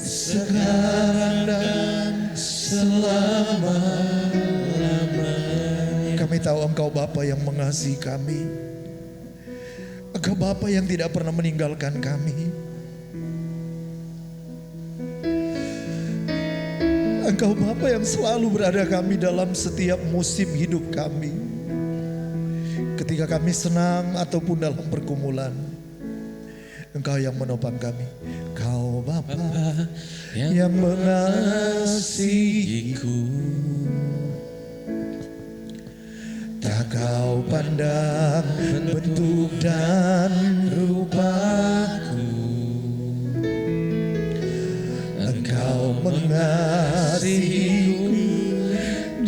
S1: sekarang dan selama-lamanya. Kami tahu Engkau Bapa yang mengasihi kami. Engkau Bapa yang tidak pernah meninggalkan kami. Engkau Bapa yang selalu berada kami dalam setiap musim hidup kami. Ketika kami senang ataupun dalam pergumulan, Engkau yang menopang kami. Engkau Bapa yang mengasihiku. Tak Kau pandang bentuk dan rupaku. Engkau mengasihiku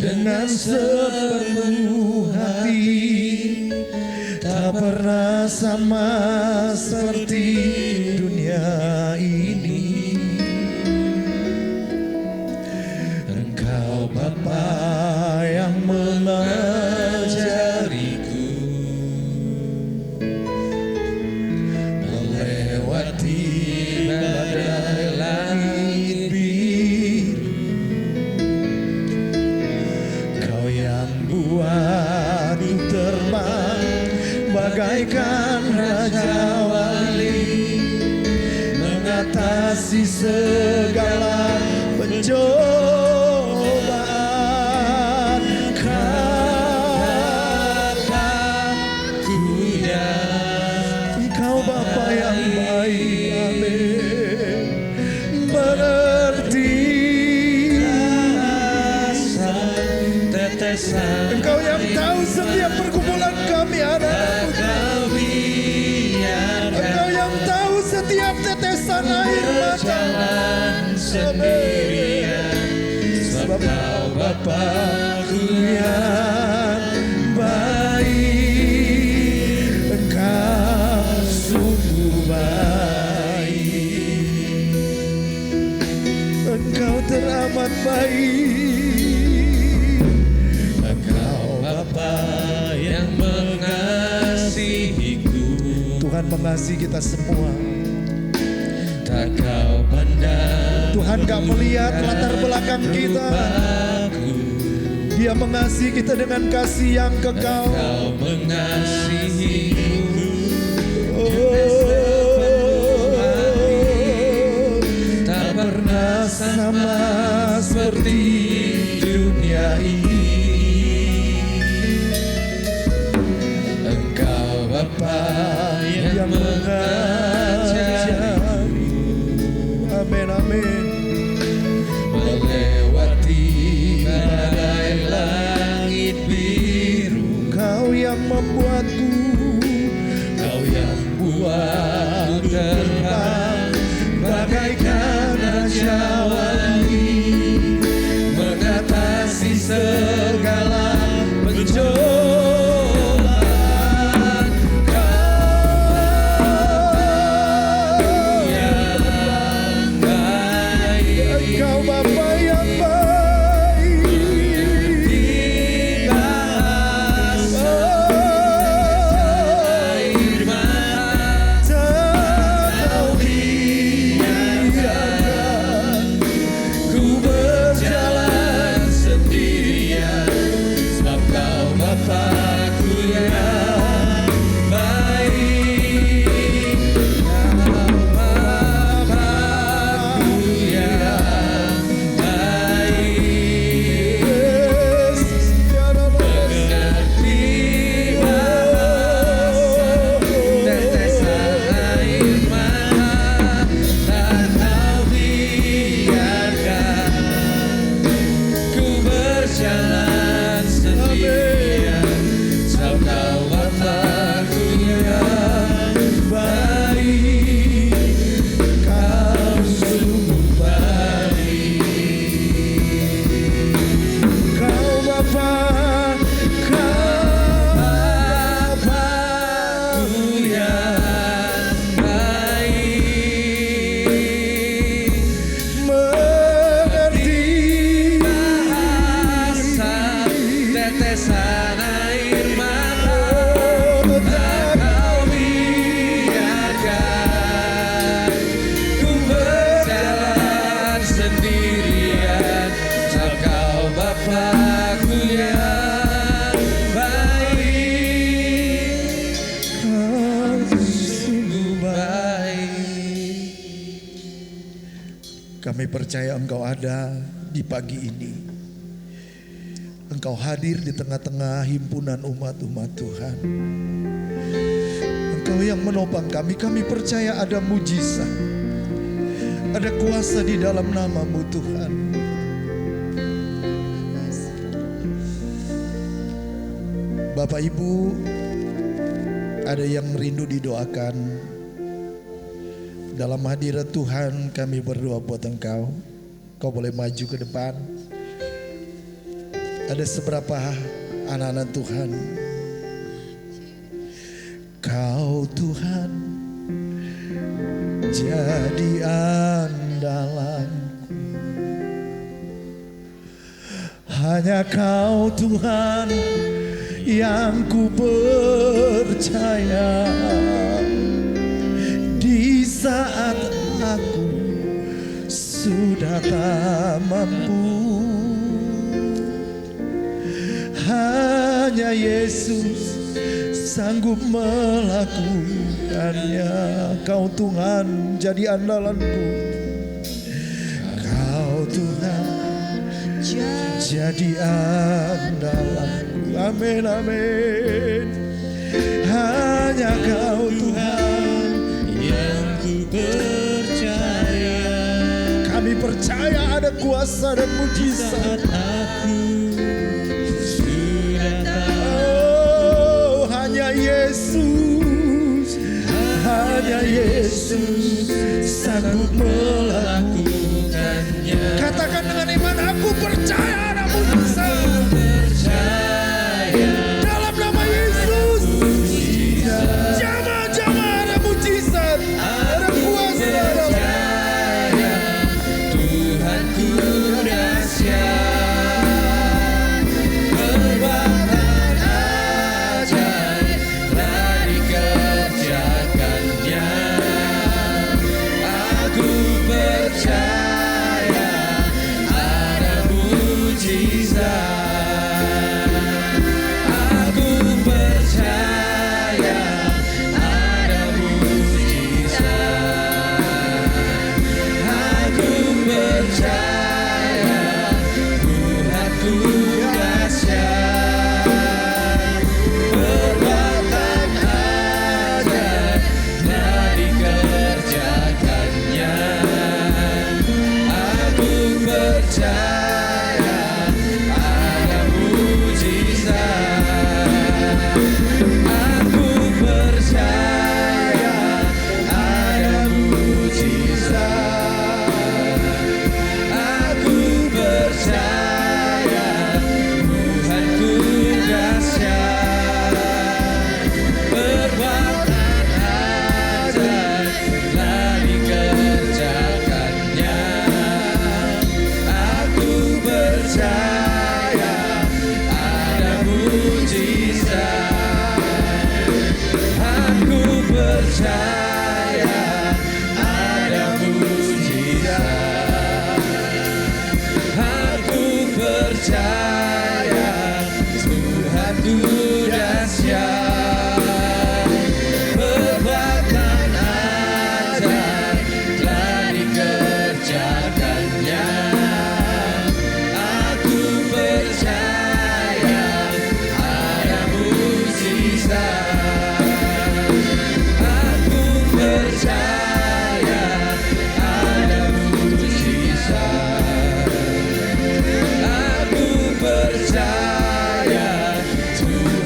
S1: dengan sepenuh hati. Tak pernah sama seperti dunia ini. Engkau Bapa yang mengajariku melewati badai langit biru. Kau yang buatku terbang bagaikan raja wali, mengatasi segala pencobaan. Kataku ya, Engkau Bapa yang baik, amin. Mengerti tetesan, Engkau yang tahu setiap pergumulan kami, anak-Mu. Engkau yang tahu setiap tetesan air mata. Sebab Kau Bapa-Ku yang baik. Engkau sungguh baik. Engkau teramat baik. Engkau Bapa yang mengasihiku. Tuhan mengasihi kita semua. Tak Kau pandang, Tuhan gak melihat latar belakang kita. Dia mengasihi kita dengan kasih yang kekal. Kau mengasihiku. Tak pernah sama seperti dunia ini. Engkau Bapa yang mengajari. Amin amin. Melewati badai langit biru. Kau yang membuatku, Kau yang buat terbang bagaikan raja wali, mengatasi
S2: tetesan air mata tak kau biarkan ku berjalan sendirian. Engkau Bapa-Ku yang baik, Kau sungguh baik.
S1: Kami percaya Engkau ada di pagi ini. Engkau hadir di tengah-tengah himpunan umat-umat Tuhan. Engkau yang menopang kami. Kami percaya ada mujizat, ada kuasa di dalam nama-Mu Tuhan. Bapak Ibu, ada yang rindu didoakan. Dalam hadirat Tuhan kami berdoa buat engkau. Kau boleh maju ke depan. Ada seberapa anak-anak Tuhan. Kau Tuhan jadi andalanku. Hanya Kau Tuhan yang ku percaya. Di saat aku sudah tak mampu, hanya Yesus sanggup melakukannya. Kau Tuhan jadi andalanku. Kau Tuhan jadi andalanku. Amin, amin. Hanya Kau Tuhan
S2: yang ku percaya.
S1: Kami percaya ada kuasa dan mujizat.
S2: Aku sudah tahu.
S1: Oh, hanya Yesus, hanya Yesus sanggup melakukannya. Katakan dengan iman, aku percaya ada mujizat. Dalam nama Yesus, jamaah-jamaah ada mujizat, ada kuasa.
S2: Tuhanku dahsyat, perbuatan ajaib telah dikerjakannya. Aku percaya ada mujizat. Aku percaya ada mujizat. Aku percaya Tuhanku dahsyat, perbuatan ajaib telah dikerjakannya. Aku percaya ada mujizat. Aku percaya ada mujizat. Aku percaya Tuhanku dahsyat, perbuatan ajaib telah dikerjakannya. Aku percaya ada mujizat. Aku percaya ada mujizat. Aku percaya Tuhanku dahsyat, perbuatan ajaib telah dikerjakannya. Aku percaya ada mujizat. Aku percaya ada mujizat. Aku percaya Tuhan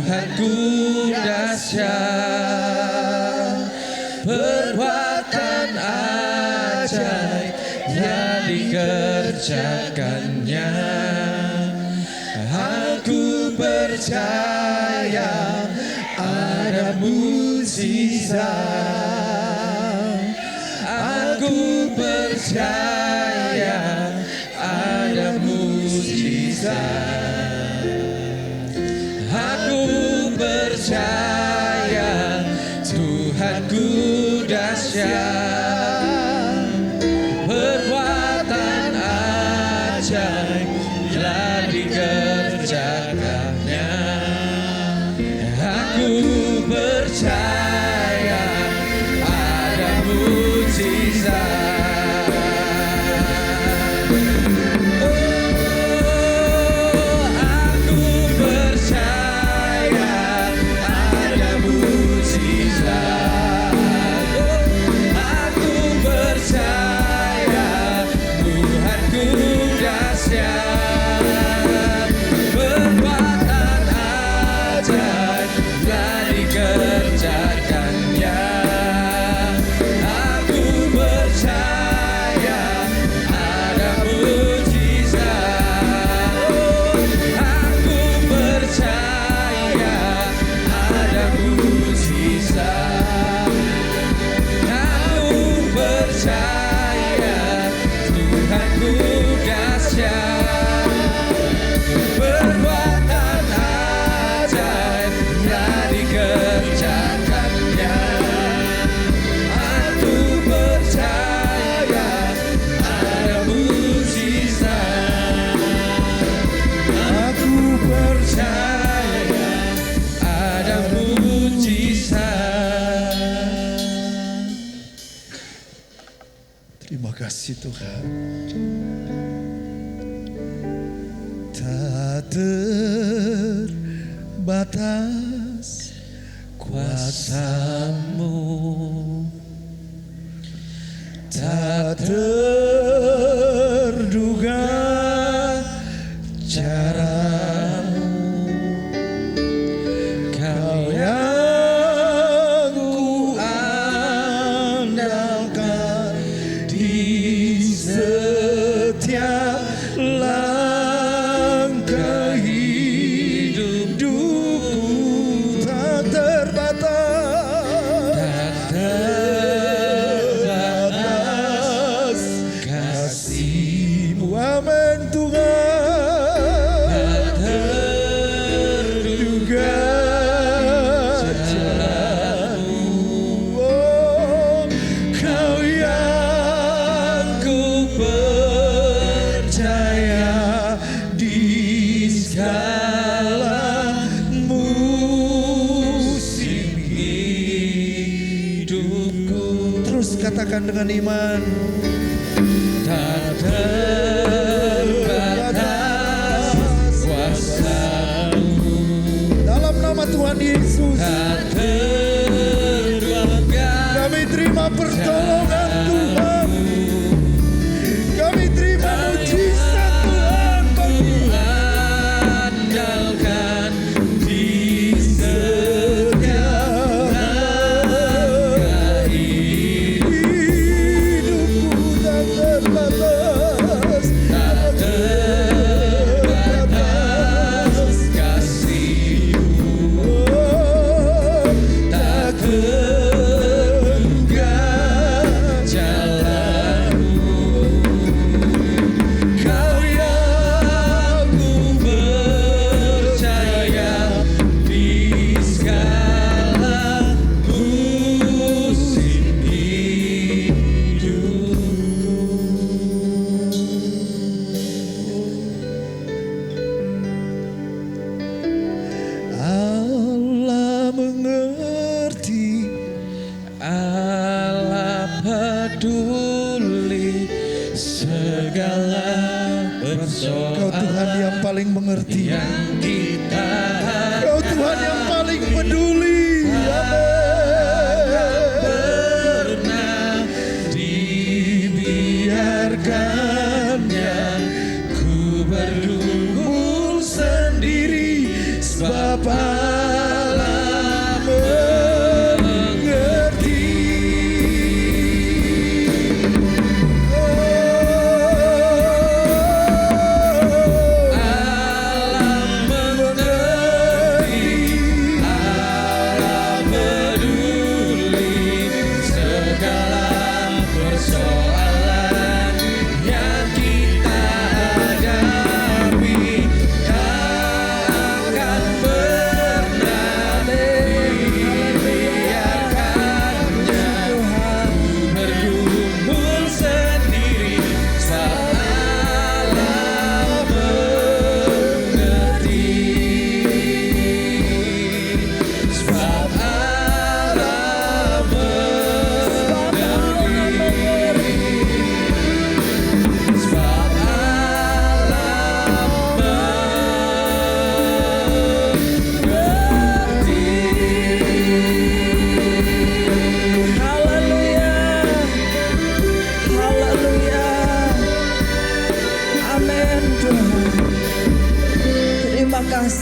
S2: Tuhanku dahsyat, perbuatan ajaib yang dikerjakannya. Aku percaya ada mukjizat. Aku percaya ada mukjizat. Aku percaya Tuhanku dahsyat, perbuatan ajaib telah dikerjakannya. Aku percaya ada mukjizat. Oh, aku percaya ada mukjizat. Aku percaya Tuhanku dahsyat, perbuatan ajaib telah dikerjakannya. Aku percaya ada mukjizat. Aku percaya ada mukjizat. Aku percaya Tuhanku dahsyat, perbuatan ajaib telah dikerjakannya. Aku percaya ada mukjizat. Aku percaya ada mukjizat.
S1: Terima kasih Tuhan. Tak terbatas
S2: Kuasamu
S1: tak terduga caramu,
S2: Kau
S1: yang ku andalkan di setiap langkah hidupku, tak terbatas,
S2: tak terbatas
S1: kasih-Mu, amin Tuhan.
S2: tak terduga
S1: Jalanmu, oh, Kau yang ku percaya di segala musim
S2: hidupku.
S1: Terus katakan dengan iman.
S2: Tak terbatas kuasamu,
S1: Dalam nama Tuhan Yesus,
S2: tak terduga
S1: kami terima pertolongan Tuhan. Kami terima mujizat Tuhan.
S2: andalkan di setiap langkah
S1: Hidupku tak terbatas,
S2: tak terbatas kasih-Mu,
S1: oh,
S2: tak terduga jalan-Mu. Kau yang ku percaya di segala musim
S1: Allah mengerti,
S2: Allah peduli segala persoalan
S1: Kau Tuhan yang paling mengerti,
S2: yang kita
S1: Kau Tuhan yang paling peduli.
S2: pernah dibiarkannya. Ku bergumul sendiri sebab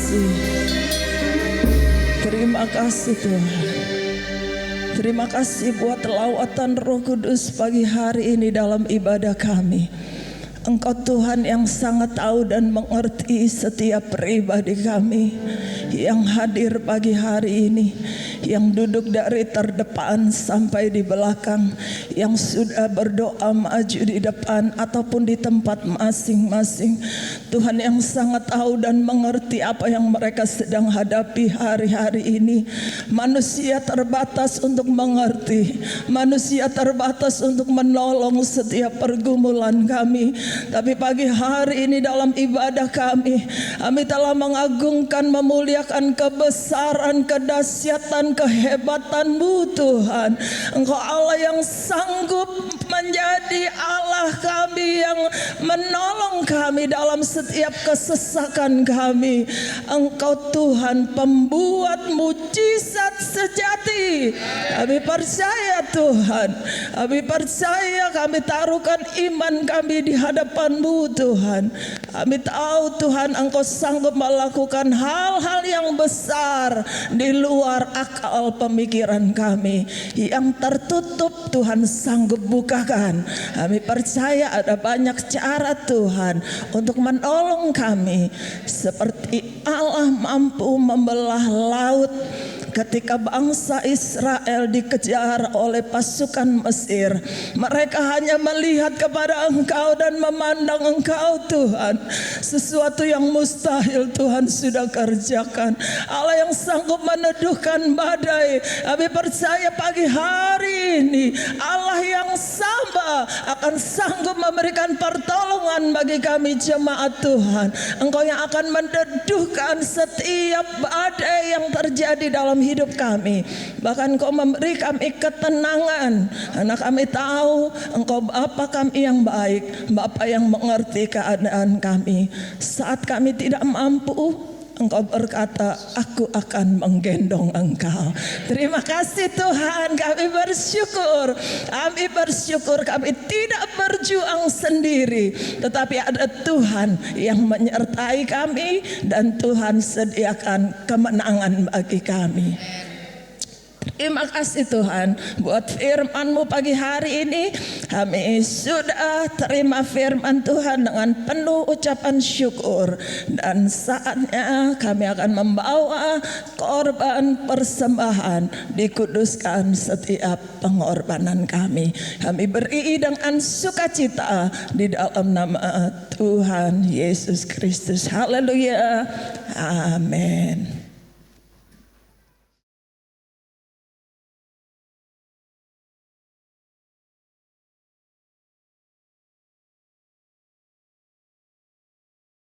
S3: kasih. Terima kasih Tuhan. Terima kasih buat lawatan Roh Kudus pagi hari ini dalam ibadah kami. Engkau Tuhan yang sangat tahu dan mengerti setiap pribadi kami yang hadir pagi hari ini, yang duduk dari terdepan sampai di belakang, yang sudah berdoa maju di depan ataupun di tempat masing-masing. Tuhan yang sangat tahu dan mengerti apa yang mereka sedang hadapi hari-hari ini. Manusia terbatas untuk mengerti, manusia terbatas untuk menolong setiap pergumulan kami. Tapi pagi hari ini dalam ibadah kami telah mengagungkan, memuliakan kebesaran, kedahsyatan, kehebatan-Mu Tuhan. Engkau Allah yang sanggup menjadi Allah kami, yang menolong kami dalam setiap kesesakan kami. Engkau Tuhan pembuat mujizat sejati. Kami percaya Tuhan, kami percaya, kami taruhkan iman kami di hadapan-Mu Tuhan. Kami tahu Tuhan Engkau sanggup melakukan hal-hal yang besar di luar akal pemikiran kami. Yang tertutup Tuhan sanggup bukakan. Kami percaya ada banyak cara Tuhan untuk menolong kami. Seperti Allah mampu membelah laut ketika bangsa Israel dikejar oleh pasukan Mesir. Mereka hanya melihat kepada Engkau dan memandang Engkau Tuhan. Sesuatu yang mustahil Tuhan sudah kerjakan. Allah yang sanggup meneduhkan badai. Kami percaya pagi hari ini Allah yang sama akan sanggup memberikan pertolongan bagi kami jemaat Tuhan. Engkau yang akan meneduhkan setiap badai yang terjadi dalam hidup kami. Bahkan Engkau memberi kami ketenangan, karena kami tahu Engkau Bapa kami yang baik, Bapa yang mengerti keadaan kami. Saat kami tidak mampu, Engkau berkata, aku akan menggendong engkau. Terima kasih Tuhan, kami bersyukur. Kami bersyukur kami tidak berjuang sendiri, tetapi ada Tuhan yang menyertai kami, dan Tuhan sediakan kemenangan bagi kami. Terima kasih Tuhan buat firman-Mu pagi hari ini. Kami sudah terima firman Tuhan dengan penuh ucapan syukur. Dan saatnya kami akan membawa korban persembahan. Dikuduskan setiap pengorbanan kami. Kami beri dengan sukacita di dalam nama Tuhan Yesus Kristus. Haleluya. Amin.